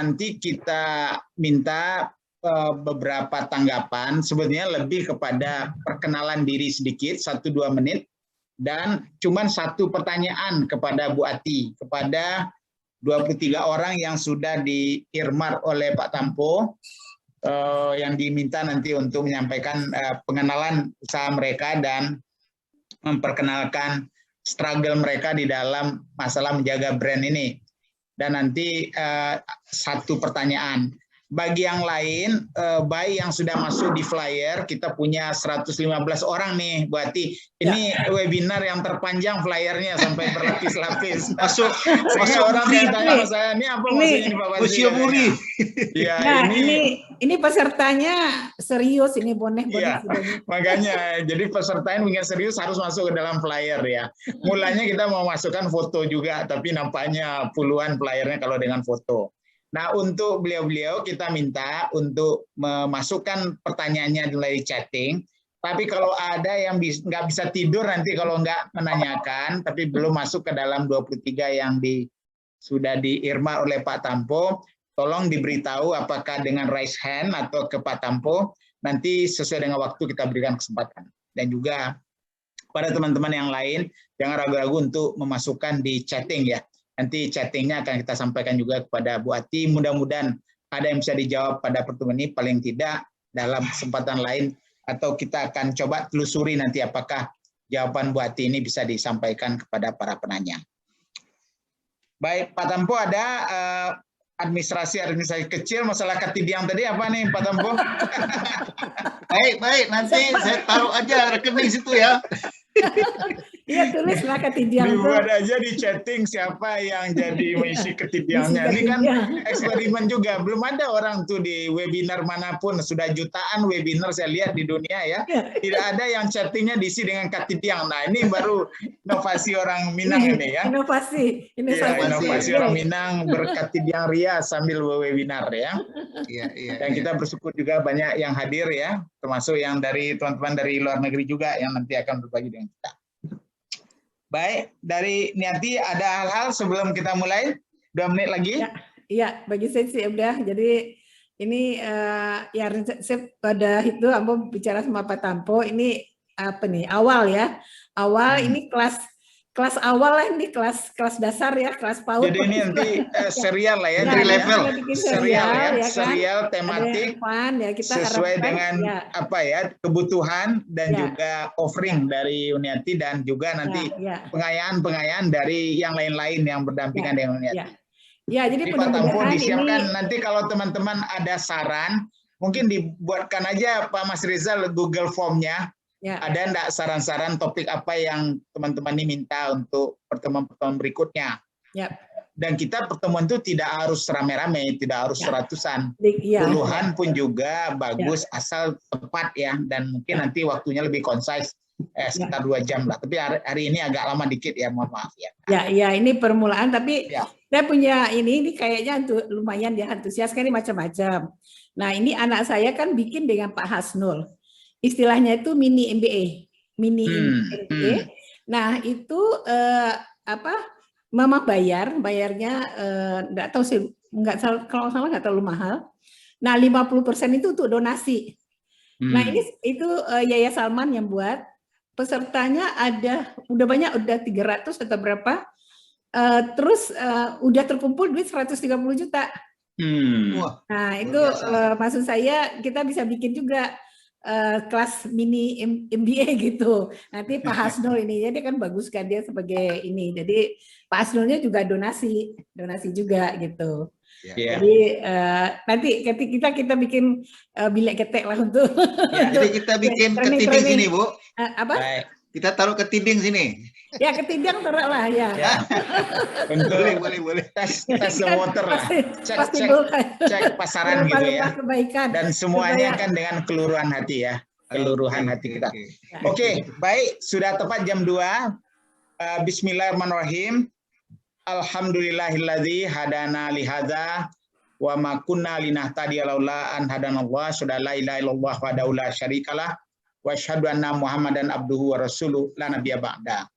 nanti kita minta beberapa tanggapan, sebenarnya lebih kepada perkenalan diri sedikit, 1-2 menit, dan cuman 1 pertanyaan kepada Bu Ati, kepada 23 orang yang sudah di-earmark oleh Pak Tampo, yang diminta nanti untuk menyampaikan pengenalan usaha mereka dan memperkenalkan struggle mereka di dalam masalah menjaga brand ini. Dan nanti 1 pertanyaan. Bagi yang lain, baik yang sudah masuk di flyer, kita punya 115 orang nih, Bu Ati. Ini webinar yang terpanjang flyernya sampai berlapis-lapis. Masuk orang yang tanya saya, ini apa maksudnya ini Pak Wazir? Museum Muri. Ya, nah, ini pesertanya serius, ini bonek. Ya, makanya, jadi pesertanya punya serius harus masuk ke dalam flyer ya. Mulanya kita mau masukkan foto juga, tapi nampaknya puluhan flyernya kalau dengan foto. Nah, untuk beliau-beliau kita minta untuk memasukkan pertanyaannya dari chatting. Tapi kalau ada yang nggak bisa tidur nanti kalau nggak menanyakan, tapi belum masuk ke dalam 23 yang sudah di-earmark oleh Pak Tampo, tolong diberitahu apakah dengan raise hand atau ke Pak Tampo, nanti sesuai dengan waktu kita berikan kesempatan. Dan juga pada teman-teman yang lain, jangan ragu-ragu untuk memasukkan di chatting ya. Nanti chattingnya akan kita sampaikan juga kepada Bu Ati. Mudah-mudahan ada yang bisa dijawab pada pertemuan ini, paling tidak dalam kesempatan lain, atau kita akan coba telusuri nanti apakah jawaban Bu Ati ini bisa disampaikan kepada para penanya. Baik, Pak Tampo, ada administrasi kecil, masalah ketidiang tadi apa nih Pak Tampo? Baik, nanti saya taruh aja rekening situ ya. Iya, tulislah ketidiang. Dibuat aja di chatting siapa yang jadi mengisi ketidiangnya. Ini kan eksperimen juga. Belum ada orang tuh di webinar manapun. Sudah jutaan webinar saya lihat di dunia ya. Tidak ada yang chattingnya diisi dengan ketidiang. Nah, ini baru inovasi orang Minang ini ya. Inovasi orang Minang berketidiang ria sambil webinar ya. Dan kita bersyukur juga banyak yang hadir ya. Termasuk yang dari teman-teman dari luar negeri juga yang nanti akan berbagi dengan kita. Baik, dari Niati ada hal-hal sebelum kita mulai? 2 menit lagi? Iya, bagi saya sih udah. Jadi ini ya saya pada itu Ambo bicara sama Pak Tampo, ini apa nih? Awal ya. Awal ini kelas awal lah, ini kelas dasar ya, kelas PAUD. Jadi ini nanti serial lah ya, dari level serial ya, kan? Serial tematik ya, kita sesuai dengan apa ya kebutuhan dan juga offering dari Uniati dan juga nanti pengayaan dari yang lain-lain yang berdampingan dengan Uniati. Ya, jadi Pak Tampo disiapkan nanti kalau teman-teman ada saran, mungkin dibuatkan aja Pak Mas Rizal Google Form-nya. Ada enggak saran-saran topik apa yang teman-teman ini minta untuk pertemuan-pertemuan berikutnya? Dan kita pertemuan itu tidak harus rame-rame, tidak harus ratusan, puluhan pun juga bagus asal tepat ya. Dan mungkin nanti waktunya lebih concise, sekitar 2 jam lah. Tapi hari ini agak lama dikit ya, mohon maaf ya. Ya ini permulaan tapi saya punya ini kayaknya lumayan dia antusias kan ini macam-macam. Nah ini anak saya kan bikin dengan Pak Hasnul. Istilahnya itu mini MBA, MBA. Nah itu Mama bayarnya nggak tahu sih, kalau salah nggak terlalu mahal. Nah 50% itu untuk donasi. Nah itu Yaya Salman yang buat. Pesertanya udah banyak, udah 300 atau berapa. Terus udah terkumpul duit 130 juta. Nah itu maksud saya kita bisa bikin juga kelas mini MBA gitu. Nanti Pak Hasnul ini, jadi kan bagus kan dia sebagai ini. Jadi Pak Hasnulnya juga donasi juga gitu. Jadi nanti kita bikin bilik ketek lah untuk. Jadi kita bikin ketiding sini Bu. Apa? Kita taruh ketiding sini. Ya ketidang taruh lah ya. Boleh. Tes the water lah. Cek pasaran gitu ya. Dan semuanya kan dengan keluruhan hati ya. Keluruhan hati kita. Oke, baik. Sudah tepat jam 2. Bismillahirrahmanirrahim. Alhamdulillahilladzi hadana lihadza wa ma kunna linahtadiya laula an hadanallah. Sudah la ilaha illallah wahdahu la syarikalah wa asyhadu anna Muhammadan abduhu wa rasuluh la nabiyya ba'da.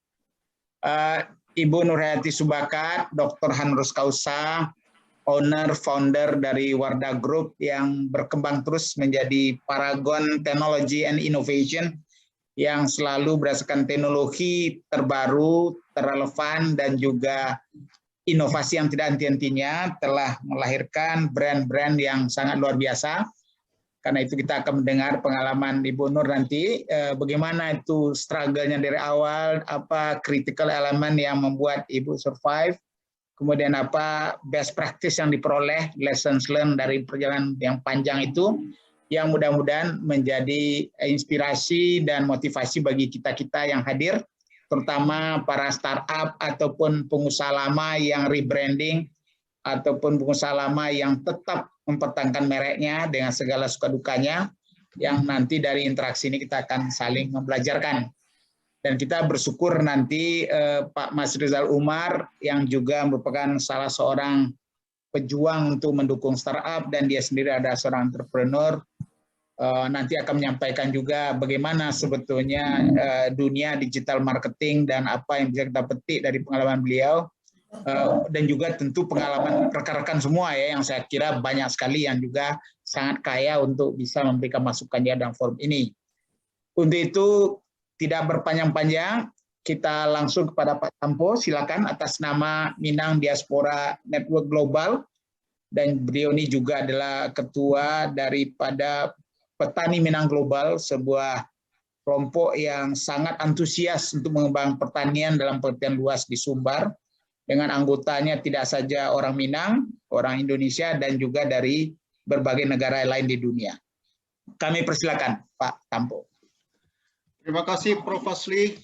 Ibu Nurhayati Subakat, Dr. Hanrus Kausa, owner, founder dari Wardah Group yang berkembang terus menjadi paragon teknologi and innovation yang selalu berdasarkan teknologi terbaru, terrelevan, dan juga inovasi yang tidak henti-hentinya telah melahirkan brand-brand yang sangat luar biasa. Karena itu kita akan mendengar pengalaman Ibu Nur nanti, bagaimana itu struggle-nya dari awal, apa critical element yang membuat Ibu survive, kemudian apa best practice yang diperoleh, lessons learned dari perjalanan yang panjang itu, yang mudah-mudahan menjadi inspirasi dan motivasi bagi kita-kita yang hadir, terutama para startup ataupun pengusaha lama yang rebranding, ataupun pengusaha lama yang tetap mempertahankan mereknya dengan segala suka dukanya, yang nanti dari interaksi ini kita akan saling membelajarkan. Dan kita bersyukur nanti Pak Mas Rizal Umar yang juga merupakan salah seorang pejuang untuk mendukung startup dan dia sendiri adalah seorang entrepreneur, nanti akan menyampaikan juga bagaimana sebetulnya dunia digital marketing dan apa yang bisa kita petik dari pengalaman beliau. Dan juga tentu pengalaman rekan-rekan semua ya, yang saya kira banyak sekali yang juga sangat kaya untuk bisa memberikan masukannya dalam forum ini. Untuk itu tidak berpanjang-panjang, kita langsung kepada Pak Tampo, silakan atas nama Minang Diaspora Network Global, dan beliau ini juga adalah ketua daripada Petani Minang Global, sebuah kelompok yang sangat antusias untuk mengembangkan pertanian dalam pengertian luas di Sumbar, dengan anggotanya tidak saja orang Minang, orang Indonesia, dan juga dari berbagai negara lain di dunia. Kami persilakan Pak Tampo. Terima kasih Prof. Fazli.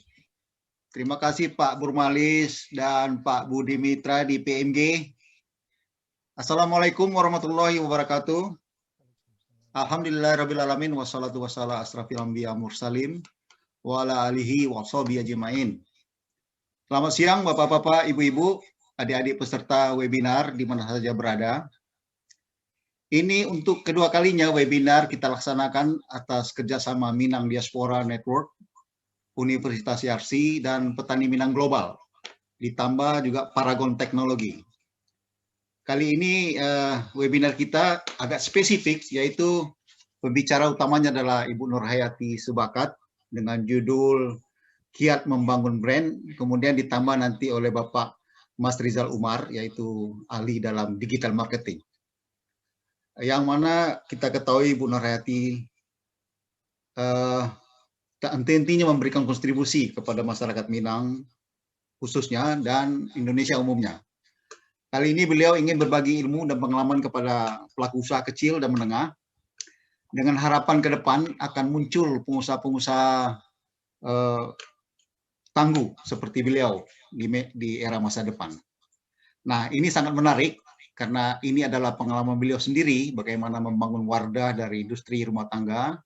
Terima kasih Pak Burmalis dan Pak Budi Mitra di PMG. Assalamualaikum warahmatullahi wabarakatuh. Alhamdulillahirrabbilalamin, wassalatu wassalamu asrafil anbiya mursalin wa ala alihi wa sahbihi ajmain. Selamat siang Bapak-Bapak, Ibu-Ibu, adik-adik peserta webinar di mana saja berada. Ini untuk kedua kalinya webinar kita laksanakan atas kerjasama Minang Diaspora Network, Universitas Yarsi, dan Petani Minang Global, ditambah juga Paragon Teknologi. Kali ini webinar kita agak spesifik, yaitu pembicara utamanya adalah Ibu Nurhayati Subakat dengan judul Kiat Membangun Brand, kemudian ditambah nanti oleh Bapak Mas Rizal Umar, yaitu ahli dalam digital marketing. Yang mana kita ketahui Bu Nurhayati tak henti-hentinya memberikan kontribusi kepada masyarakat Minang khususnya dan Indonesia umumnya. Kali ini beliau ingin berbagi ilmu dan pengalaman kepada pelaku usaha kecil dan menengah, dengan harapan ke depan akan muncul pengusaha-pengusaha tangguh seperti beliau di era masa depan. Nah, ini sangat menarik karena ini adalah pengalaman beliau sendiri bagaimana membangun Wardah dari industri rumah tangga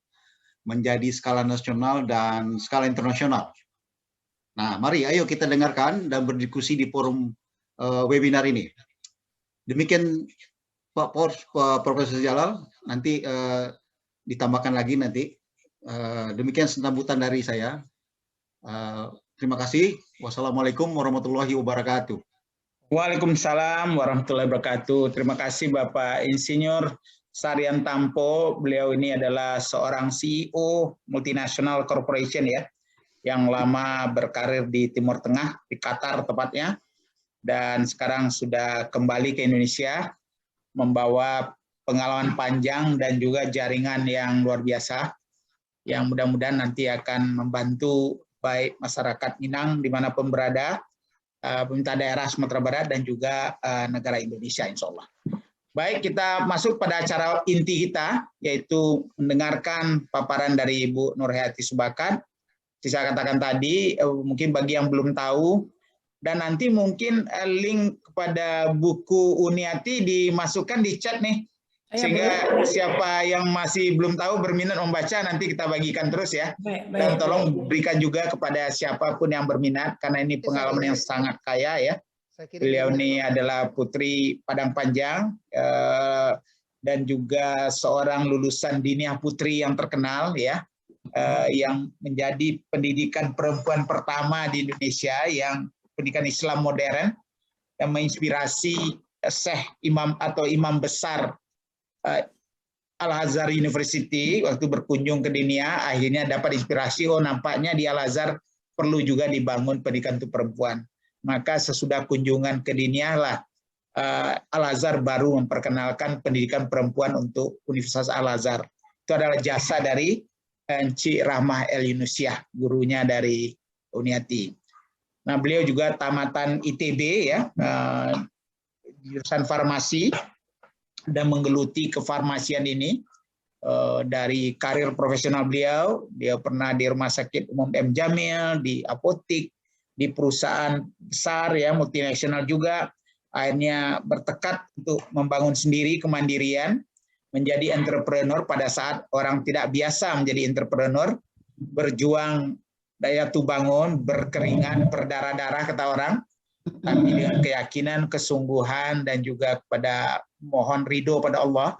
menjadi skala nasional dan skala internasional. Nah, mari ayo kita dengarkan dan berdiskusi di forum webinar ini. Demikian Pak Profesor Jalal, nanti ditambahkan lagi nanti. Demikian sambutan dari saya. Terima kasih. Wassalamualaikum warahmatullahi wabarakatuh. Waalaikumsalam warahmatullahi wabarakatuh. Terima kasih Bapak Insinyur Sarian Tampo. Beliau ini adalah seorang CEO multinational corporation ya, yang lama berkarir di Timur Tengah, di Qatar tepatnya, dan sekarang sudah kembali ke Indonesia, membawa pengalaman panjang dan juga jaringan yang luar biasa, yang mudah-mudahan nanti akan membantu baik masyarakat Minang dimanapun berada, pemerintah daerah Sumatera Barat, dan juga negara Indonesia, insya Allah. Baik, kita masuk pada acara inti kita, yaitu mendengarkan paparan dari Ibu Nurhayati Subakat. Saya katakan tadi, mungkin bagi yang belum tahu, dan nanti mungkin link kepada buku Uniati dimasukkan di chat nih, sehingga siapa yang masih belum tahu berminat membaca nanti kita bagikan terus ya. Dan tolong berikan juga kepada siapapun yang berminat, karena ini pengalaman yang sangat kaya ya. Beliau ini adalah putri Padang Panjang dan juga seorang lulusan Diniah Putri yang terkenal ya, yang menjadi pendidikan perempuan pertama di Indonesia yang pendidikan Islam modern, yang menginspirasi Syekh Imam atau Imam Besar Al-Azhar University waktu berkunjung ke Dinia, akhirnya dapat inspirasi, oh nampaknya di Al-Azhar perlu juga dibangun pendidikan untuk perempuan. Maka sesudah kunjungan ke Dinia lah Al-Azhar baru memperkenalkan pendidikan perempuan untuk Universitas Al-Azhar. Itu adalah jasa dari Encik Rahmah El Yunusiah, gurunya dari Uniati. Nah, beliau juga tamatan ITB ya, jurusan farmasi, dan menggeluti kefarmasian ini. Dari karir profesional beliau pernah di Rumah Sakit Umum M. Jamil, di apotik, di perusahaan besar ya, multinasional juga. Akhirnya bertekad untuk membangun sendiri kemandirian, menjadi entrepreneur pada saat orang tidak biasa menjadi entrepreneur, berjuang daya tubangun, berkeringat, berdarah-darah kata orang, tapi dengan keyakinan, kesungguhan, dan juga kepada mohon ridho pada Allah,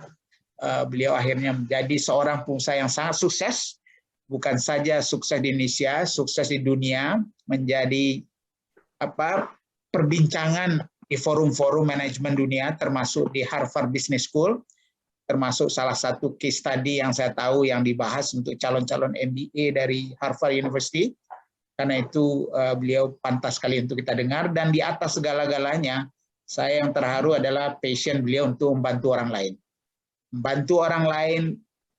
beliau akhirnya menjadi seorang pengusaha yang sangat sukses, bukan saja sukses di Indonesia, sukses di dunia, menjadi perbincangan di forum-forum manajemen dunia, termasuk di Harvard Business School, termasuk salah satu case study yang saya tahu yang dibahas untuk calon-calon MBA dari Harvard University. Karena itu beliau pantas sekali untuk kita dengar, dan di atas segala-galanya saya yang terharu adalah passion beliau untuk membantu orang lain. Membantu orang lain,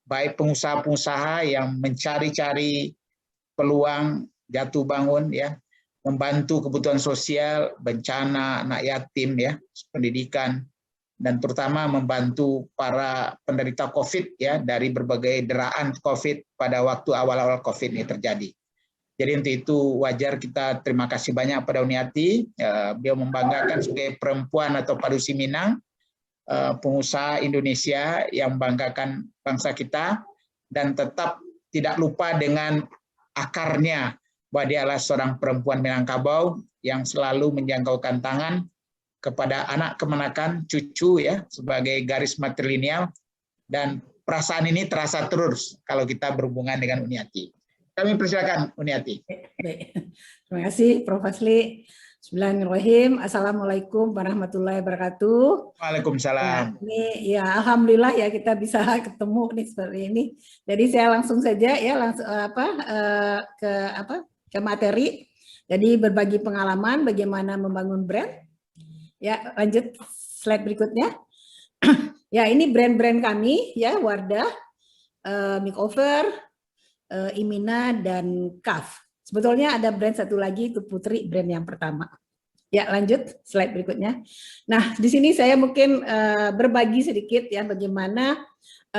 baik pengusaha-pengusaha yang mencari-cari peluang jatuh bangun ya, membantu kebutuhan sosial, bencana, anak yatim ya, pendidikan, dan terutama membantu para penderita COVID ya, dari berbagai deraan COVID pada waktu awal-awal COVID ini terjadi. Jadi untuk itu wajar kita terima kasih banyak pada Uniati. Beliau membanggakan sebagai perempuan atau Padusi Minang, pengusaha Indonesia yang membanggakan bangsa kita, dan tetap tidak lupa dengan akarnya bahwa dia adalah seorang perempuan Minangkabau yang selalu menjangkaukan tangan kepada anak kemenakan, cucu ya, sebagai garis matrilineal, dan perasaan ini terasa terus kalau kita berhubungan dengan Uniati. Kami persilakan Uniati. Baik. Terima kasih Prof. Fazli. Bismillahirrahmanirrahim. Assalamualaikum warahmatullahi wabarakatuh. Waalaikumsalam. Ya, ini ya alhamdulillah ya kita bisa ketemu nih seperti ini. Jadi saya langsung saja ya ke materi. Jadi berbagi pengalaman bagaimana membangun brand. Ya, lanjut slide berikutnya. Ya, ini brand-brand kami ya, Wardah, Makeover, Imina, dan KAF. Sebetulnya ada brand satu lagi, itu Putri, brand yang pertama. Ya, lanjut slide berikutnya. Nah, di sini saya mungkin berbagi sedikit ya bagaimana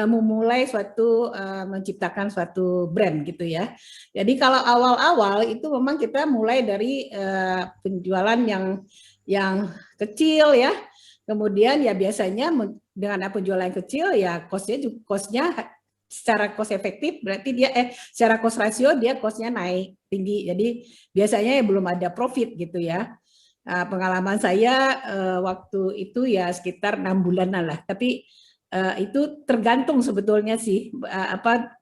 memulai menciptakan suatu brand gitu ya. Jadi kalau awal-awal itu memang kita mulai dari penjualan yang kecil ya. Kemudian ya biasanya dengan penjualan yang kecil ya cost-nya secara cost efektif berarti dia secara cost ratio dia cost-nya naik tinggi. Jadi biasanya ya belum ada profit gitu ya. Pengalaman saya waktu itu ya sekitar 6 bulanan lah. Tapi itu tergantung sebetulnya sih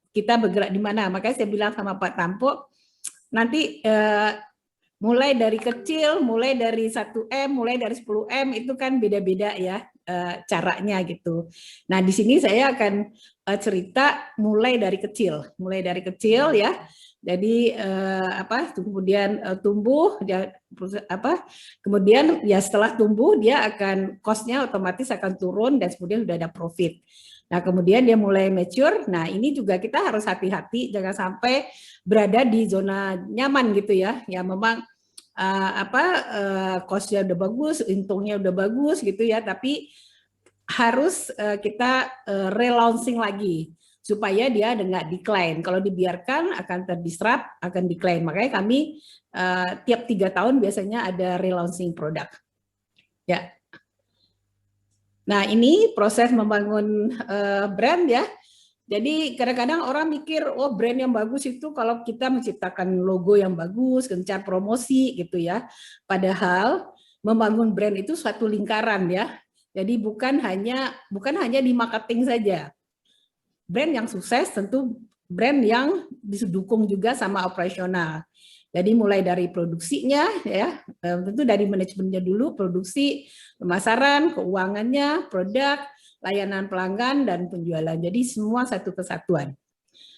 kita bergerak di mana. Makanya saya bilang sama Pak Tampo nanti mulai dari kecil, mulai dari 1M, mulai dari 10M itu kan beda-beda ya caranya gitu. Nah di sini saya akan cerita mulai dari kecil ya. Jadi kemudian tumbuh dia kemudian ya setelah tumbuh dia akan cost-nya otomatis akan turun dan kemudian sudah ada profit. Nah, kemudian dia mulai mature. Nah, ini juga kita harus hati-hati jangan sampai berada di zona nyaman gitu ya. Ya memang cost-nya udah bagus, untungnya udah bagus gitu ya, tapi harus kita relaunching lagi supaya dia nggak decline. Kalau dibiarkan akan terdisrupt, akan decline. Makanya kami tiap 3 tahun biasanya ada relaunching produk. Ya. Nah, ini proses membangun brand ya. Jadi kadang-kadang orang mikir, oh brand yang bagus itu kalau kita menciptakan logo yang bagus, gencar promosi gitu ya. Padahal membangun brand itu suatu lingkaran ya. Jadi bukan hanya di marketing saja. Brand yang sukses tentu brand yang didukung juga sama operasional. Jadi mulai dari produksinya, ya, tentu dari manajemennya dulu, produksi, pemasaran, keuangannya, produk, layanan pelanggan, dan penjualan. Jadi semua satu kesatuan.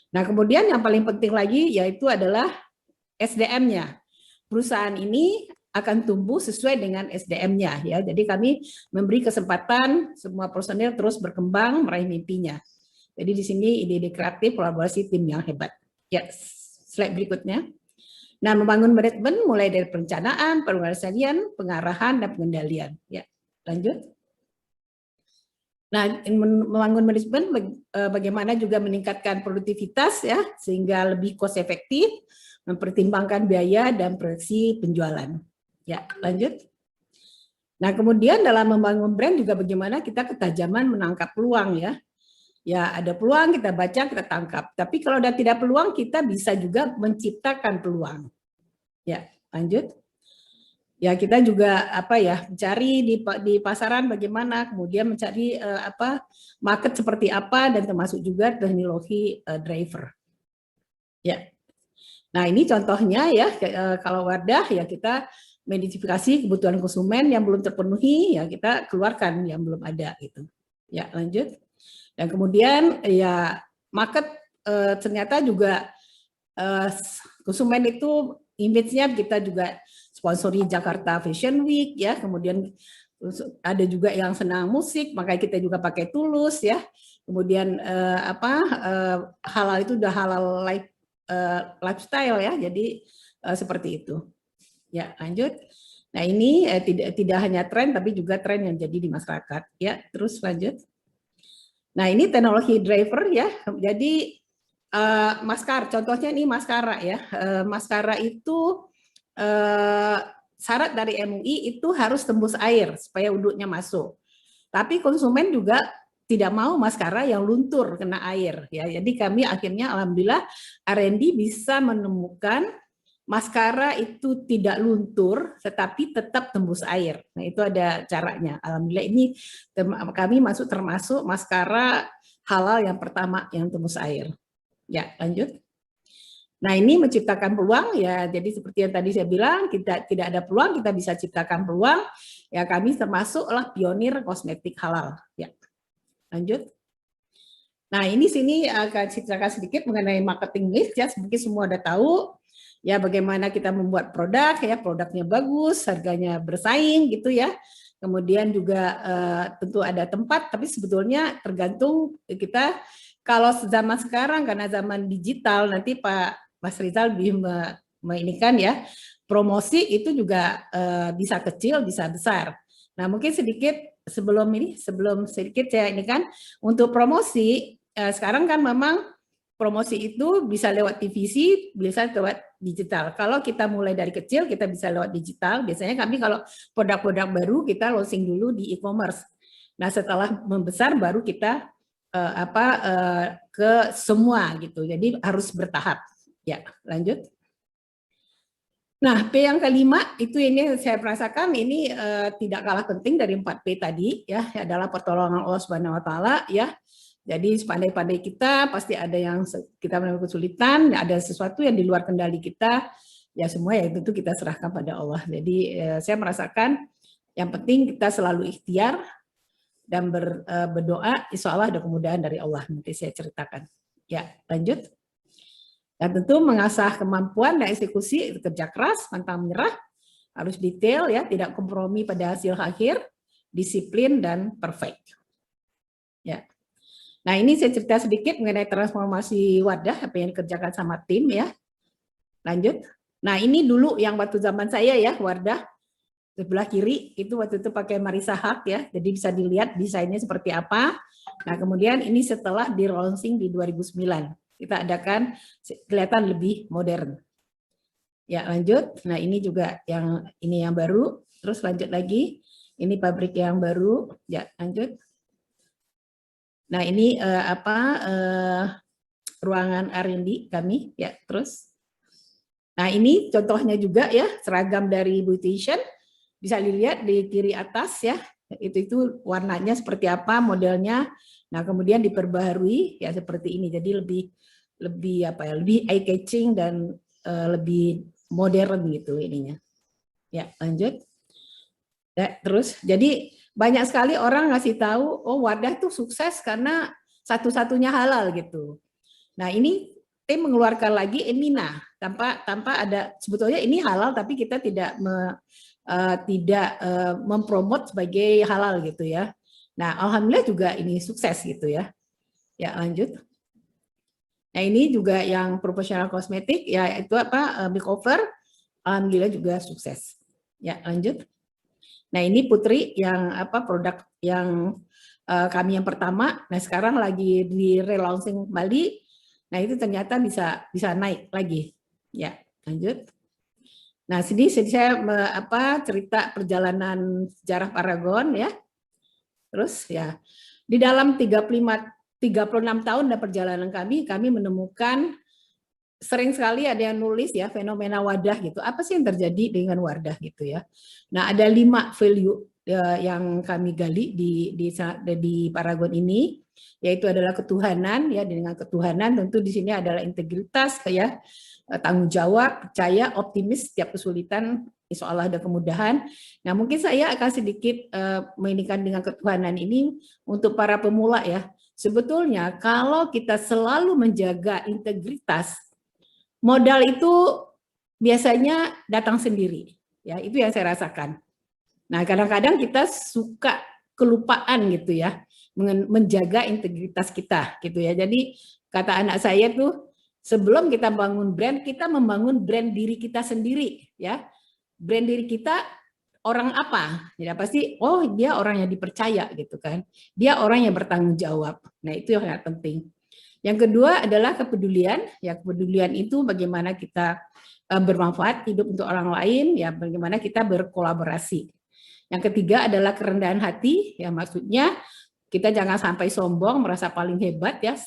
Nah, kemudian yang paling penting lagi yaitu adalah SDM-nya. Perusahaan ini akan tumbuh sesuai dengan SDM-nya, ya. Jadi kami memberi kesempatan semua personil terus berkembang meraih mimpinya. Jadi di sini ide-ide kreatif, kolaborasi tim yang hebat. Ya, slide berikutnya. Nah, membangun manajemen mulai dari perencanaan, pengorganisasian, pengarahan, dan pengendalian. Ya, lanjut. Nah, membangun manajemen bagaimana juga meningkatkan produktivitas, ya, sehingga lebih cost efektif, mempertimbangkan biaya dan proyeksi penjualan. Ya, lanjut. Nah, kemudian dalam membangun brand juga bagaimana kita ketajaman menangkap peluang, ya. Ya, ada peluang, kita baca, kita tangkap. Tapi kalau udah tidak peluang, kita bisa juga menciptakan peluang. Ya, lanjut. Ya, kita juga mencari di pasaran bagaimana, kemudian mencari market seperti apa, dan termasuk juga teknologi driver. Ya. Nah, ini contohnya ya, kalau Wardah ya kita mengidentifikasi kebutuhan konsumen yang belum terpenuhi, ya kita keluarkan yang belum ada gitu. Ya, lanjut. Dan kemudian ya market ternyata juga konsumen itu image-nya kita juga sponsori Jakarta Fashion Week, ya, kemudian ada juga yang senang musik, makanya kita juga pakai Tulus, ya. Kemudian halal itu udah halal lifestyle, ya, jadi seperti itu. Ya, lanjut. Nah, ini tidak hanya tren tapi juga tren yang jadi di masyarakat, ya. Terus lanjut. Nah, ini teknologi driver, ya. Jadi maskara, contohnya ini maskara, ya. Maskara itu syarat dari MUI itu harus tembus air supaya uduknya masuk. Tapi konsumen juga tidak mau maskara yang luntur kena air, ya. Jadi kami akhirnya alhamdulillah R&D bisa menemukan maskara itu tidak luntur tetapi tetap tembus air. Nah, itu ada caranya. Alhamdulillah ini kami termasuk maskara halal yang pertama yang tembus air. Ya, lanjut. Nah, ini menciptakan peluang, ya. Jadi seperti yang tadi saya bilang, kita tidak ada peluang, kita bisa ciptakan peluang. Ya, kami termasuklah pionir kosmetik halal. Ya, lanjut. Nah, ini sini akan ceritakan sedikit mengenai marketing mix, ya. Mungkin semua udah tahu. Ya, bagaimana kita membuat produk, ya, produknya bagus, harganya bersaing gitu, ya. Kemudian juga tentu ada tempat, tapi sebetulnya tergantung kita. Kalau zaman sekarang karena zaman digital, nanti Pak Mas Rizal lebih menginikan, ya, promosi itu juga bisa kecil, bisa besar. Nah, mungkin sedikit sebelum sedikit saya ini kan untuk promosi sekarang kan memang promosi itu bisa lewat TVC, bisa lewat digital. Kalau kita mulai dari kecil, kita bisa lewat digital. Biasanya kami kalau produk-produk baru kita launching dulu di e-commerce. Nah, setelah membesar baru kita ke semua gitu. Jadi harus bertahap. Ya, lanjut. Nah, P yang kelima itu ini saya merasakan ini tidak kalah penting dari 4P tadi, ya, adalah pertolongan Allah Subhanahu wa taala, ya. Jadi sepandai-pandai kita pasti ada yang kita menemukan kesulitan, ada sesuatu yang di luar kendali kita, ya semua ya tentu kita serahkan pada Allah. Jadi saya merasakan yang penting kita selalu ikhtiar dan berdoa, insya Allah ada kemudahan dari Allah. Nanti saya ceritakan. Ya, lanjut. Dan tentu mengasah kemampuan dan eksekusi, kerja keras, pantang menyerah, harus detail, ya, tidak kompromi pada hasil akhir, disiplin dan perfect. Ya. Nah, ini saya cerita sedikit mengenai transformasi Wardah, apa yang dikerjakan sama tim, ya. Lanjut. Nah, ini dulu yang waktu zaman saya, ya, Wardah, sebelah kiri, itu waktu itu pakai Marisa Haq, ya, jadi bisa dilihat desainnya seperti apa. Nah, kemudian ini setelah di launching di 2009, kita adakan kelihatan lebih modern. Ya, lanjut. Nah, ini juga yang baru, terus lanjut lagi, ini pabrik yang baru, ya, lanjut. Nah, ini ruangan R&D kami, ya, terus. Nah, ini contohnya juga, ya, seragam dari beautician, bisa dilihat di kiri atas, ya, itu warnanya seperti apa, modelnya. Nah, kemudian diperbaharui, ya, seperti ini, jadi lebih eye catching dan lebih modern gitu ininya. Ya, lanjut. Ya, terus jadi banyak sekali orang ngasih tahu, oh Wardah tuh sukses karena satu-satunya halal gitu. Nah ini tim mengeluarkan lagi Emina tanpa ada, sebetulnya ini halal tapi kita tidak mempromot sebagai halal gitu ya. Nah alhamdulillah juga ini sukses gitu ya. Ya lanjut. Nah ini juga yang profesional kosmetik ya itu makeover, alhamdulillah juga sukses. Ya lanjut. Nah ini Putri yang produk yang kami yang pertama. Nah sekarang lagi di relaunching kembali. Nah itu ternyata bisa naik lagi. Ya lanjut. Nah sini saya cerita perjalanan sejarah Paragon ya. Terus ya di dalam 36 tahun dan perjalanan kami menemukan sering sekali ada yang nulis ya fenomena wadah gitu. Apa sih yang terjadi dengan wadah gitu ya? Nah ada 5 value yang kami gali di Paragon ini, yaitu adalah ketuhanan ya. Dengan ketuhanan tentu di sini adalah integritas ya, tanggung jawab, percaya, optimis setiap kesulitan. Insya Allah ada kemudahan. Nah mungkin saya akan sedikit menginginkan dengan ketuhanan ini untuk para pemula ya. Sebetulnya kalau kita selalu menjaga integritas, modal itu biasanya datang sendiri, ya itu yang saya rasakan. Nah kadang-kadang kita suka kelupaan gitu ya, menjaga integritas kita gitu ya. Jadi kata anak saya tuh sebelum kita bangun brand, kita membangun brand diri kita sendiri ya. Brand diri kita orang apa? Ya pasti oh dia orang yang dipercaya gitu kan. Dia orang yang bertanggung jawab. Nah itu yang sangat penting. Yang kedua adalah kepedulian. Ya, kepedulian itu bagaimana kita bermanfaat hidup untuk orang lain, ya bagaimana kita berkolaborasi. Yang ketiga adalah kerendahan hati, ya maksudnya kita jangan sampai sombong, merasa paling hebat ya.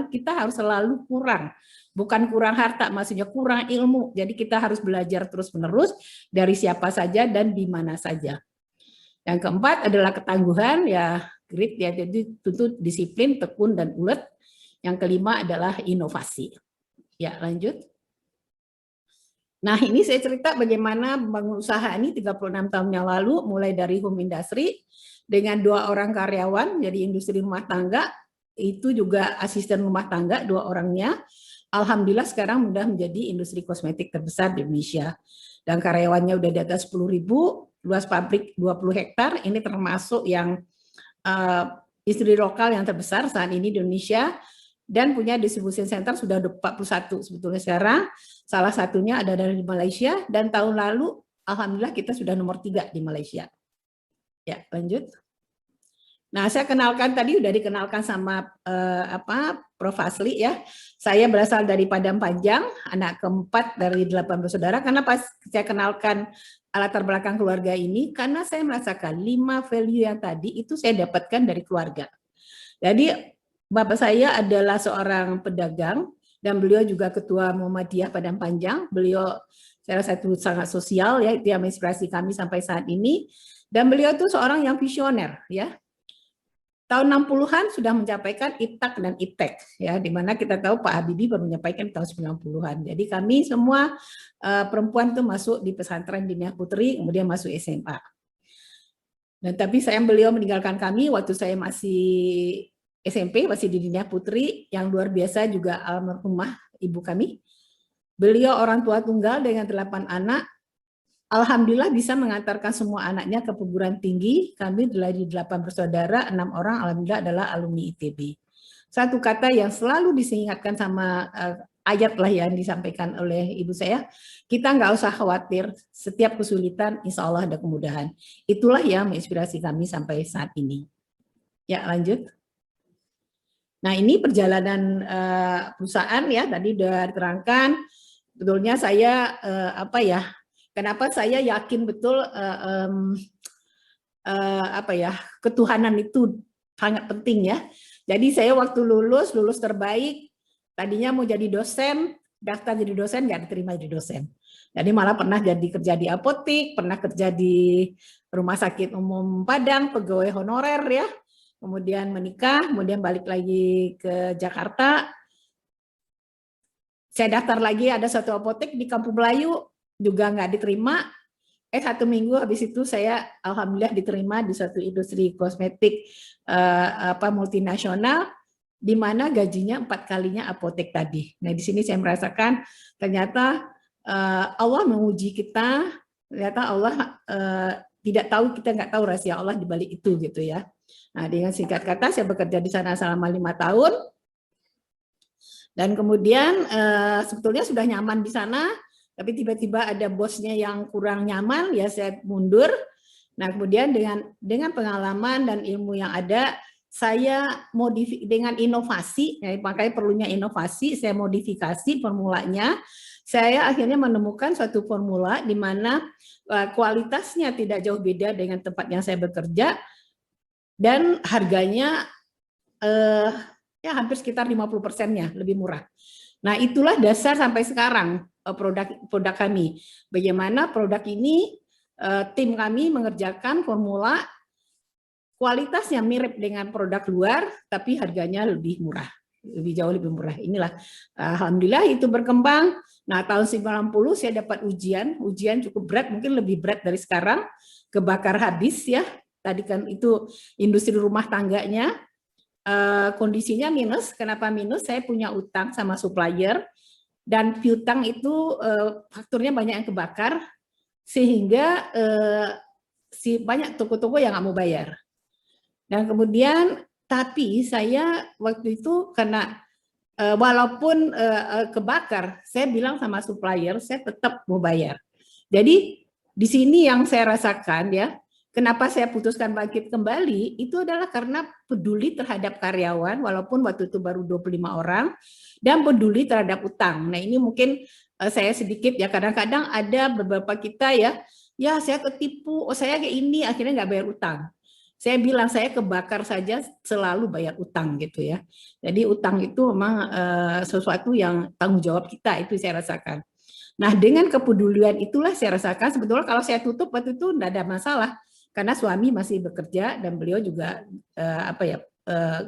Kita harus selalu kurang. Bukan kurang harta, maksudnya kurang ilmu. Jadi kita harus belajar terus-menerus dari siapa saja dan di mana saja. Yang keempat adalah ketangguhan, ya grit ya, jadi tentu disiplin, tekun dan ulet. Yang kelima adalah inovasi. Ya, lanjut. Nah, ini saya cerita bagaimana membangun usaha ini 36 tahun yang lalu, mulai dari home industry dengan 2 orang karyawan, jadi industri rumah tangga, itu juga asisten rumah tangga 2 orangnya. Alhamdulillah sekarang sudah menjadi industri kosmetik terbesar di Indonesia. Dan karyawannya udah di atas 10.000, luas pabrik 20 hektar, ini termasuk yang industri lokal yang terbesar saat ini di Indonesia. Dan punya distribution center sudah 41 sebetulnya sekarang. Salah satunya ada dari Malaysia dan tahun lalu alhamdulillah kita sudah nomor 3 di Malaysia. Ya, lanjut. Nah, saya kenalkan tadi udah dikenalkan sama Prof Asli ya. Saya berasal dari Padang Panjang, anak keempat dari 8 bersaudara. Karena pas saya kenalkan latar belakang keluarga ini, karena saya merasakan 5 value yang tadi itu saya dapatkan dari keluarga. Jadi Bapak saya adalah seorang pedagang dan beliau juga ketua Muhammadiyah Padang Panjang. Beliau salah satu sangat sosial ya, itu yang menginspirasi kami sampai saat ini. Dan beliau itu seorang yang visioner ya. Tahun 60-an sudah menyampaikan IPTAK dan IPTEK ya, di mana kita tahu Pak Habibie baru menyampaikan tahun 90-an. Jadi kami semua perempuan tuh masuk di pesantren Diniyah Putri, kemudian masuk SMA. Dan tapi beliau meninggalkan kami waktu saya masih SMP, masih di Diniyah Putri, yang luar biasa juga almarhumah ibu kami. Beliau orang tua tunggal dengan 8 anak. Alhamdulillah bisa mengantarkan semua anaknya ke perguruan tinggi. Kami dari 8 bersaudara, 6 orang alhamdulillah adalah alumni ITB. Satu kata yang selalu diingatkan sama ayat lah yang disampaikan oleh ibu saya, kita nggak usah khawatir, setiap kesulitan insya Allah ada kemudahan. Itulah yang menginspirasi kami sampai saat ini. Ya lanjut. Nah ini perjalanan perusahaan ya, tadi sudah diterangkan. Betulnya saya kenapa saya yakin betul ketuhanan itu sangat penting ya. Jadi saya waktu lulus terbaik, tadinya mau jadi dosen, daftar jadi dosen nggak diterima jadi dosen. Jadi malah pernah kerja di apotik, pernah kerja di rumah sakit umum Padang, pegawai honorer ya. Kemudian menikah, kemudian balik lagi ke Jakarta. Saya daftar lagi ada satu apotek di Kampung Melayu, juga nggak diterima. 1 minggu habis itu saya alhamdulillah diterima di suatu industri kosmetik multinasional, di mana gajinya 4 kalinya apotek tadi. Nah di sini saya merasakan ternyata Allah menguji kita, ternyata Allah kita nggak tahu rahasia Allah di balik itu gitu ya. Nah dengan singkat kata saya bekerja di sana selama 5 tahun, dan kemudian sebetulnya sudah nyaman di sana, tapi tiba-tiba ada bosnya yang kurang nyaman, ya saya mundur. Nah kemudian dengan pengalaman dan ilmu yang ada, saya dengan inovasi, makanya perlunya inovasi, saya modifikasi formulanya. Saya akhirnya menemukan suatu formula di mana kualitasnya tidak jauh beda dengan tempat yang saya bekerja, dan harganya ya hampir sekitar 50%-nya lebih murah. Nah itulah dasar sampai sekarang produk kami. Bagaimana produk ini tim kami mengerjakan formula kualitasnya mirip dengan produk luar, tapi harganya lebih murah, jauh lebih murah. Inilah alhamdulillah itu berkembang. Nah tahun 90 saya dapat ujian cukup berat, mungkin lebih berat dari sekarang, kebakar habis ya. Tadi kan itu industri rumah tangganya. Kondisinya minus. Kenapa minus? Saya punya utang sama supplier, dan piutang itu fakturnya banyak yang kebakar, sehingga banyak toko-toko yang nggak mau bayar. Dan kemudian tapi saya waktu itu karena walaupun kebakar, saya bilang sama supplier saya tetap mau bayar. Jadi di sini yang saya rasakan ya, kenapa saya putuskan bangkit kembali, itu adalah karena peduli terhadap karyawan, walaupun waktu itu baru 25 orang, dan peduli terhadap utang. Nah ini mungkin saya sedikit ya, kadang-kadang ada beberapa kita ya saya ketipu, saya kayak ini, akhirnya nggak bayar utang. Saya bilang saya kebakar saja selalu bayar utang gitu ya. Jadi utang itu memang sesuatu yang tanggung jawab kita, itu saya rasakan. Nah dengan kepedulian itulah saya rasakan sebetulnya kalau saya tutup waktu itu tidak ada masalah, karena suami masih bekerja dan beliau juga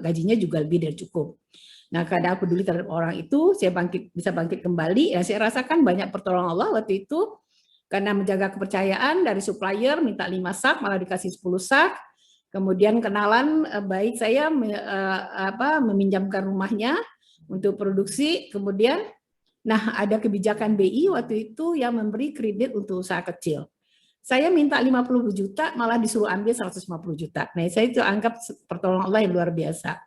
gajinya juga lebih dari cukup. Nah karena peduli terhadap orang itu, saya bisa bangkit kembali. Ya, saya rasakan banyak pertolongan Allah waktu itu, karena menjaga kepercayaan dari supplier, minta 5 sak malah dikasih 10 sak. Kemudian kenalan baik saya meminjamkan rumahnya untuk produksi. Kemudian ada kebijakan BI waktu itu yang memberi kredit untuk usaha kecil. Saya minta 50 juta, malah disuruh ambil 150 juta. Nah, saya itu anggap pertolongan Allah yang luar biasa.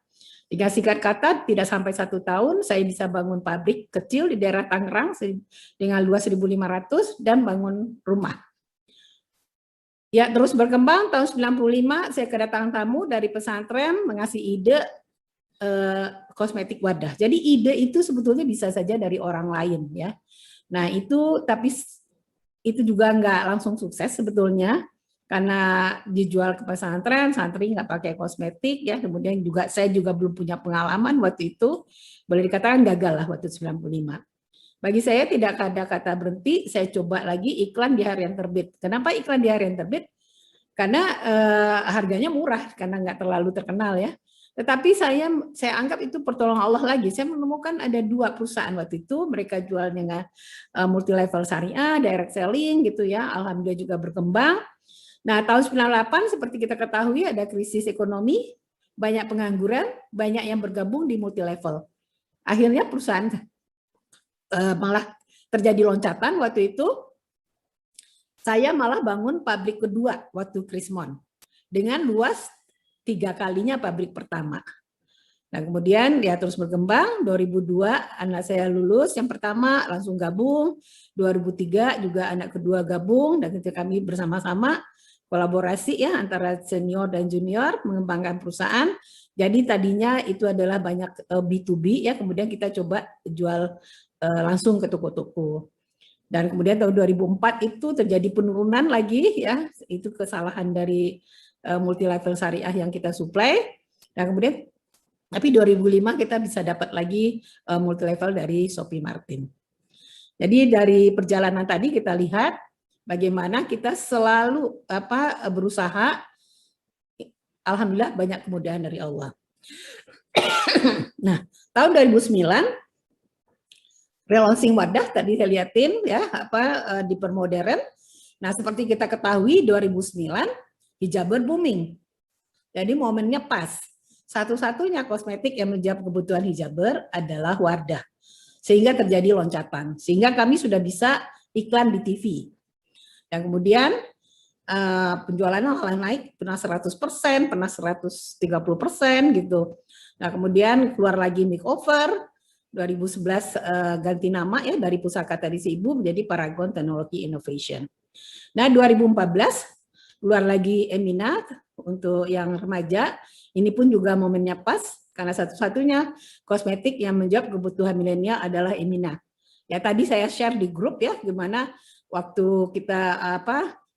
Dengan singkat kata, tidak sampai 1 tahun, saya bisa bangun pabrik kecil di daerah Tangerang dengan luas 1.500 dan bangun rumah. Ya, terus berkembang. Tahun 95 saya kedatangan tamu dari pesantren mengasih ide kosmetik wadah. Jadi ide itu sebetulnya bisa saja dari orang lain ya. Nah, tapi itu juga nggak langsung sukses sebetulnya, karena dijual ke pesantren, santri nggak pakai kosmetik ya. Kemudian saya juga belum punya pengalaman waktu itu, boleh dikatakan gagal lah waktu 95. Bagi saya tidak ada kata berhenti, saya coba lagi iklan di harian terbit. Kenapa iklan di harian terbit? Karena harganya murah, karena nggak terlalu terkenal ya. Tetapi saya anggap itu pertolongan Allah lagi. Saya menemukan ada 2 perusahaan waktu itu, mereka jual dengan multi level syariah, direct selling gitu ya. Alhamdulillah juga berkembang. Nah tahun 98 seperti kita ketahui ada krisis ekonomi, banyak pengangguran, banyak yang bergabung di multi level. Akhirnya perusahaan malah terjadi loncatan waktu itu. Saya malah bangun pabrik kedua waktu Krismon dengan luas 3 kalinya pabrik pertama. Nah kemudian ya terus berkembang. 2002 anak saya lulus yang pertama langsung gabung. 2003 juga anak kedua gabung, dan kami bersama-sama kolaborasi ya antara senior dan junior mengembangkan perusahaan. Jadi tadinya itu adalah banyak B2B ya, kemudian kita coba jual langsung ke toko-toko. Dan kemudian tahun 2004 itu terjadi penurunan lagi ya, itu kesalahan dari multi level syariah yang kita supply. Dan kemudian tapi 2005 kita bisa dapat lagi multi level dari Shopee Martin. Jadi dari perjalanan tadi kita lihat bagaimana kita selalu berusaha. Alhamdulillah banyak kemudahan dari Allah. Nah, tahun 2009 relaunching Wardah tadi saya liatin ya di Permodern. Nah, seperti kita ketahui 2009 hijaber booming. Jadi momennya pas. Satu-satunya kosmetik yang menjawab kebutuhan hijaber adalah Wardah. Sehingga terjadi loncatan. Sehingga kami sudah bisa iklan di TV. Dan kemudian penjualannya malah naik, pernah 100%, pernah 130% gitu. Nah, kemudian keluar lagi makeover, 2011 ganti nama ya dari Pusaka Tradisi Ibu menjadi Paragon Teknologi Innovation. Nah, 2014 keluar lagi Emina untuk yang remaja. Ini pun juga momennya pas karena satu-satunya kosmetik yang menjawab kebutuhan milenial adalah Emina. Ya tadi saya share di grup ya gimana waktu kita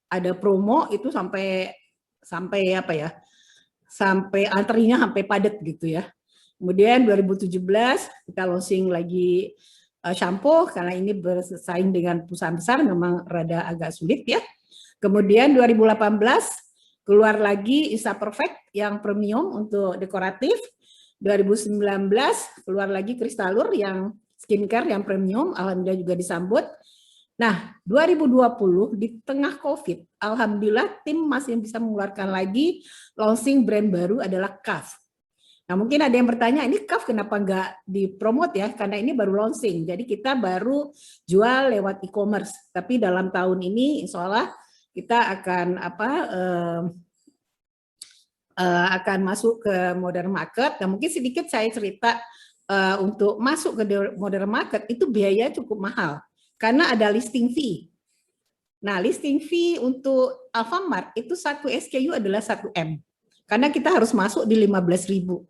ada promo itu sampai antrinya sampai padat gitu ya. Kemudian 2017 kita launching lagi shampoo karena ini bersaing dengan perusahaan besar memang rada agak sulit ya. Kemudian 2018 keluar lagi Isa Perfect yang premium untuk dekoratif. 2019 keluar lagi Kristalur yang skincare yang premium, alhamdulillah juga disambut. Nah, 2020 di tengah COVID, alhamdulillah tim masih bisa mengeluarkan lagi launching brand baru adalah KAF. Nah, mungkin ada yang bertanya, ini KAF kenapa nggak dipromot ya? Karena ini baru launching, jadi kita baru jual lewat e-commerce. Tapi dalam tahun ini, insya Allah kita akan masuk ke modern market. Dan mungkin sedikit saya cerita untuk masuk ke modern market itu biaya cukup mahal karena ada listing fee. Nah, listing fee untuk Alfamart itu 1 SKU adalah 1 M karena kita harus masuk di 15.000.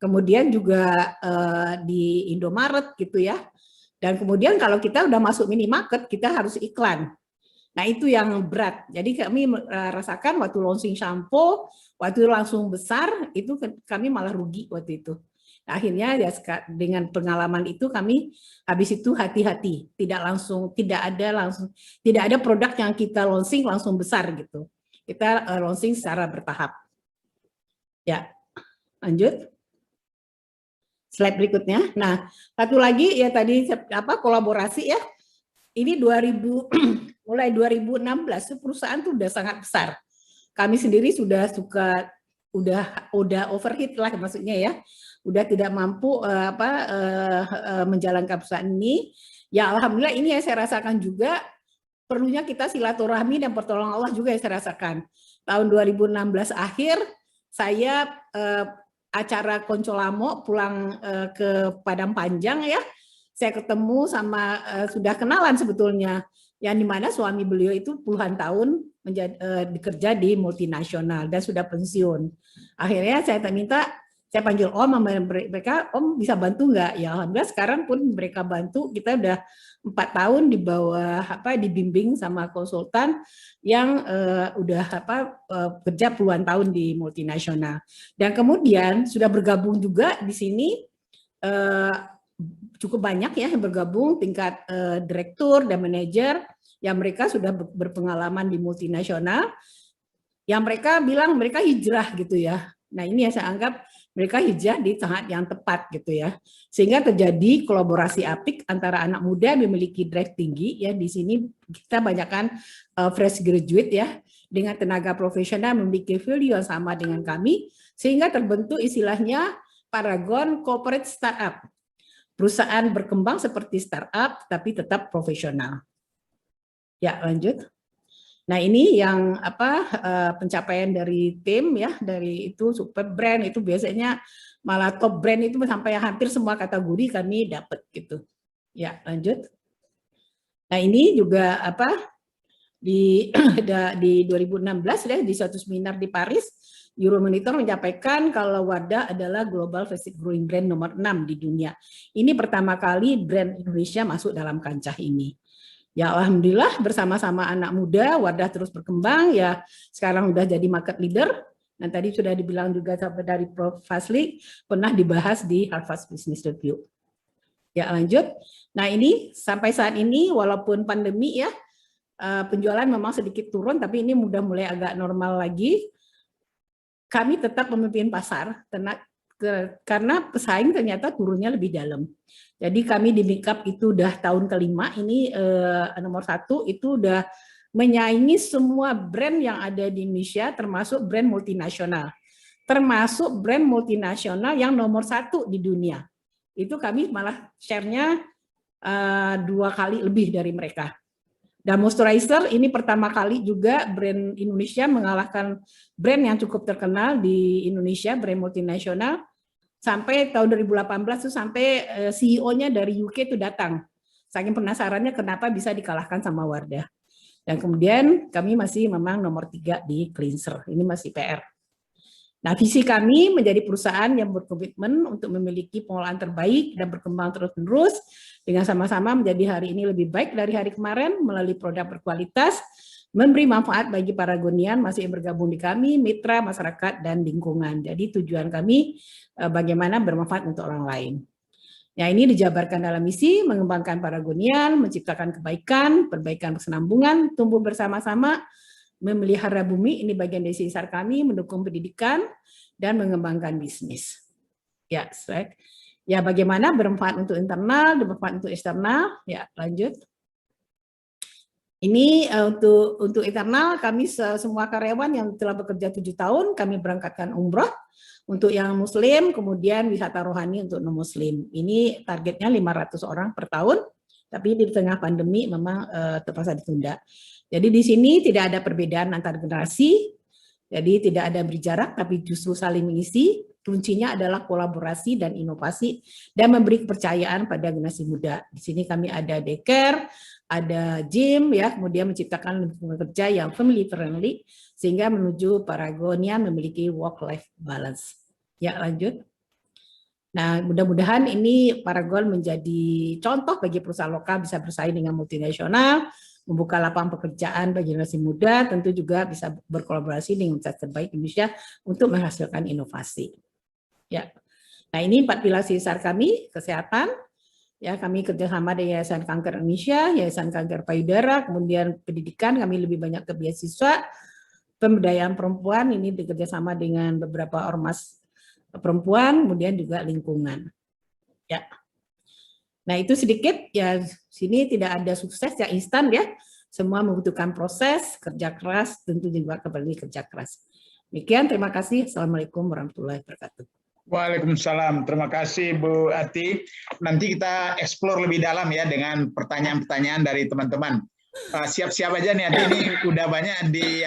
Kemudian juga di Indomaret gitu ya. Dan kemudian kalau kita udah masuk minimarket kita harus iklan. Nah, itu yang berat. Jadi kami rasakan waktu launching shampoo, waktu langsung besar, itu kami malah rugi waktu itu. Nah, akhirnya ya dengan pengalaman itu kami habis itu hati-hati, tidak ada produk yang kita launching langsung besar gitu. Kita launching secara bertahap. Ya, lanjut. Slide berikutnya. Nah, satu lagi ya tadi kolaborasi ya. Ini mulai 2016 perusahaan tuh udah sangat besar. Kami sendiri udah overheat lah maksudnya ya. Udah tidak mampu menjalankan perusahaan ini. Ya alhamdulillah ini yang saya rasakan juga perlunya kita silaturahmi dan pertolongan Allah juga yang saya rasakan. Tahun 2016 akhir saya acara Koncolamo pulang ke Padang Panjang ya. Saya ketemu sama sudah kenalan sebetulnya yang dimana suami beliau itu puluhan tahun bekerja di multinasional dan sudah pensiun. Akhirnya saya panggil Om sama mereka, Om bisa bantu nggak? Ya alhamdulillah sekarang pun mereka bantu. Kita udah 4 tahun di bawah dibimbing sama konsultan yang kerja puluhan tahun di multinasional. Dan kemudian sudah bergabung juga di sini cukup banyak ya yang bergabung tingkat direktur dan manajer yang mereka sudah berpengalaman di multinasional yang mereka bilang mereka hijrah gitu ya. Nah, ini yang saya anggap mereka hijrah di saat yang tepat gitu ya. Sehingga terjadi kolaborasi apik antara anak muda yang memiliki drive tinggi ya. Di sini kita banyakkan fresh graduate ya dengan tenaga profesional memiliki value yang sama dengan kami sehingga terbentuk istilahnya Paragon Corporate Startup. Perusahaan berkembang seperti startup tapi tetap profesional. Ya, lanjut. Nah, ini yang pencapaian dari tim ya, dari itu super brand itu biasanya malah top brand itu sampai hampir semua kategori kami dapat gitu. Ya, lanjut. Nah, ini juga di 2016 ya di suatu seminar di Paris Euromonitor menyampaikan kalau Wardah adalah global fast growing brand nomor 6 di dunia. Ini pertama kali brand Indonesia masuk dalam kancah ini. Ya alhamdulillah bersama-sama anak muda Wardah terus berkembang ya sekarang udah jadi market leader. Dan tadi sudah dibilang juga dari Prof. Fazli pernah dibahas di Harvard Business Review. Ya lanjut. Nah ini sampai saat ini walaupun pandemi ya penjualan memang sedikit turun tapi ini udah mulai agak normal lagi. Kami tetap memimpin pasar karena pesaing ternyata turunnya lebih dalam. Jadi kami di Makeup itu udah tahun kelima, ini nomor 1 itu udah menyaingi semua brand yang ada di Indonesia, termasuk brand multinasional. Termasuk brand multinasional yang nomor 1 di dunia. Itu kami malah share-nya 2 kali lebih dari mereka. Dan moisturizer ini pertama kali juga brand Indonesia mengalahkan brand yang cukup terkenal di Indonesia, brand multinasional. Sampai tahun 2018 tuh sampai CEO-nya dari UK itu datang. Saking penasarannya kenapa bisa dikalahkan sama Wardah. Dan kemudian kami masih memang nomor 3 di cleanser. Ini masih PR. Nah, visi kami menjadi perusahaan yang berkomitmen untuk memiliki pengolahan terbaik dan berkembang terus-menerus dengan sama-sama menjadi hari ini lebih baik dari hari kemarin melalui produk berkualitas, memberi manfaat bagi para Gonian masih yang bergabung di kami, mitra, masyarakat, dan lingkungan. Jadi tujuan kami bagaimana bermanfaat untuk orang lain. Ya, ini dijabarkan dalam misi, mengembangkan para Gonian, menciptakan kebaikan, perbaikan kesenambungan, tumbuh bersama-sama, memelihara bumi, ini bagian dari CSR kami, mendukung pendidikan, dan mengembangkan bisnis. Ya, right. Ya, bagaimana bermanfaat untuk internal, bermanfaat untuk eksternal. Ya, lanjut. Ini untuk internal, kami semua karyawan yang telah bekerja 7 tahun, kami berangkatkan umroh. Untuk yang muslim, kemudian wisata rohani untuk non-muslim. Ini targetnya 500 orang per tahun, tapi di tengah pandemi memang terpaksa ditunda. Jadi di sini tidak ada perbedaan antar generasi, jadi tidak ada berjarak, tapi justru saling mengisi. Kuncinya adalah kolaborasi dan inovasi, dan memberi kepercayaan pada generasi muda. Di sini kami ada daycare, ada gym, ya, kemudian menciptakan lingkungan kerja yang family friendly, sehingga menuju para Gonian memiliki work-life balance. Ya, lanjut. Nah, mudah-mudahan ini Paragon menjadi contoh bagi perusahaan lokal bisa bersaing dengan multinasional, membuka lapangan pekerjaan bagi generasi muda, tentu juga bisa berkolaborasi dengan universitas terbaik Indonesia untuk menghasilkan inovasi. Ya, nah ini 4 pilar CSR kami, kesehatan, ya kami kerjasama dengan Yayasan Kanker Indonesia, Yayasan Kanker Payudara, kemudian pendidikan kami lebih banyak ke beasiswa, pemberdayaan perempuan ini bekerjasama dengan beberapa ormas perempuan, kemudian juga lingkungan. Ya. Nah, itu sedikit ya, sini tidak ada sukses yang instan ya. Semua membutuhkan proses, kerja keras, tentu juga kembali kerja keras. Demikian, terima kasih. Assalamualaikum warahmatullahi wabarakatuh. Waalaikumsalam. Terima kasih Bu Ati. Nanti kita explore lebih dalam ya dengan pertanyaan-pertanyaan dari teman-teman. Siap-siap aja nih, Ati, ini udah banyak di